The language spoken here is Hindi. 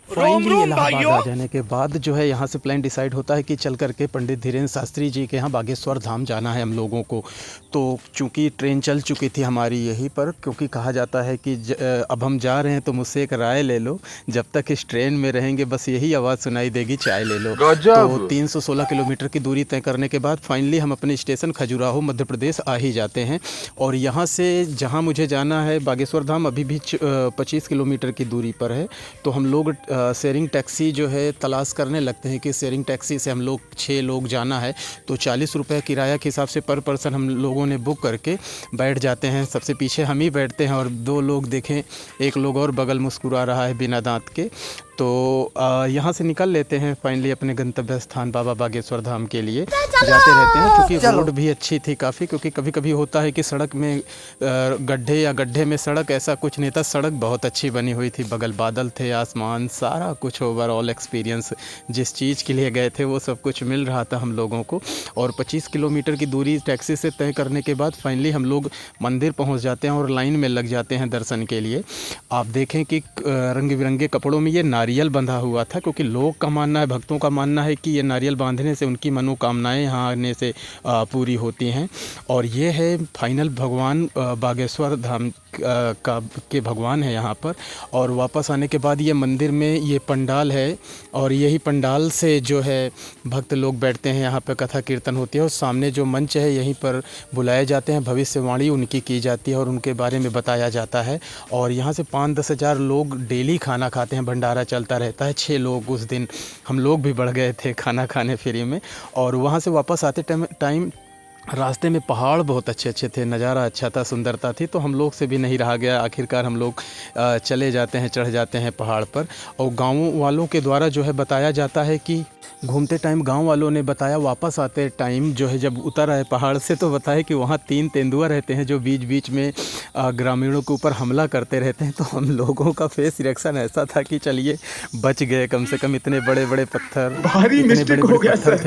फाइनली इलाहाबाद आ जाने के बाद जो है यहाँ से प्लान डिसाइड होता है कि चल करके पंडित धीरेन्द्र शास्त्री जी के यहाँ बागेश्वर धाम जाना है हम लोगों को। तो चूँकि ट्रेन चल चुकी थी हमारी यहीं पर, क्योंकि कहा जाता है कि अब हम जा रहे हैं तो मुझसे एक राय ले लो, जब तक इस ट्रेन में रहेंगे बस यही आवाज़ सुनाई देगी, चाय ले लो। तो 316 किलोमीटर की दूरी तय करने के बाद फाइनली हम अपने स्टेशन खजुराहो मध्य प्रदेश आ ही जाते हैं। और यहाँ से जहाँ मुझे जाना है बागेश्वर धाम अभी भी 25 किलोमीटर की दूरी पर है। तो हम लोग शेयरिंग टैक्सी जो है तलाश करने लगते हैं कि शेयरिंग टैक्सी से हम लोग 6 लोग जाना है तो 40 रुपये किराया के हिसाब से पर पर्सन हम लोगों ने बुक करके बैठ जाते हैं। सबसे पीछे हम ही बैठते हैं और 2 लोग देखें, एक लोग और बगल मुस्कुरा रहा है बिना दांत के। तो यहाँ से निकल लेते हैं फाइनली अपने गंतव्य स्थान बाबा बागेश्वर धाम के लिए जाते रहते हैं। क्योंकि रोड भी अच्छी थी काफ़ी, क्योंकि कभी कभी होता है कि सड़क में गड्ढे या गड्ढे में सड़क, ऐसा कुछ नहीं था। सड़क बहुत अच्छी बनी हुई थी, बगल बादल थे, आसमान, सारा कुछ ओवरऑल एक्सपीरियंस जिस चीज़ के लिए गए थे वो सब कुछ मिल रहा था हम लोगों को। और 25 किलोमीटर की दूरी टैक्सी से तय करने के बाद फाइनली हम लोग मंदिर पहुँच जाते हैं और लाइन में लग जाते हैं दर्शन के लिए। आप देखें कि रंग बिरंगे कपड़ों में ये नारियल बंधा हुआ था, क्योंकि लोग का मानना है, भक्तों का मानना है कि ये नारियल बांधने से उनकी मनोकामनाएं यहाँ आने से पूरी होती हैं। और ये है फाइनल भगवान बागेश्वर धाम के भगवान है यहाँ पर। और वापस आने के बाद ये मंदिर में ये पंडाल है और यही पंडाल से जो है भक्त लोग बैठते हैं, यहाँ पर कथा कीर्तन होती है और सामने जो मंच है यहीं पर बुलाए जाते हैं, भविष्यवाणी उनकी की जाती है और उनके बारे में बताया जाता है। और यहाँ से 5-10 हज़ार लोग डेली खाना खाते हैं, भंडारा चलता रहता है। 6 लोग उस दिन, हम लोग भी बढ़ गए थे खाना खाने फ्री में। और वहाँ से वापस आते टाइम रास्ते में पहाड़ बहुत अच्छे अच्छे थे, नज़ारा अच्छा था, सुंदरता थी। तो हम लोग से भी नहीं रहा गया, आखिरकार हम लोग चले जाते हैं, चढ़ जाते हैं पहाड़ पर। और गाँव वालों के द्वारा जो है बताया जाता है कि घूमते टाइम गांव वालों ने बताया, वापस आते टाइम जो है जब उतर आए पहाड़ से तो बताया कि वहाँ 3 तेंदुआ रहते हैं जो बीच बीच में ग्रामीणों के ऊपर हमला करते रहते हैं। तो हम लोगों का फेस रिएक्शन ऐसा था कि चलिए बच गए कम से कम, इतने बड़े बड़े पत्थर, भारी मिस्टेक हो गया सर।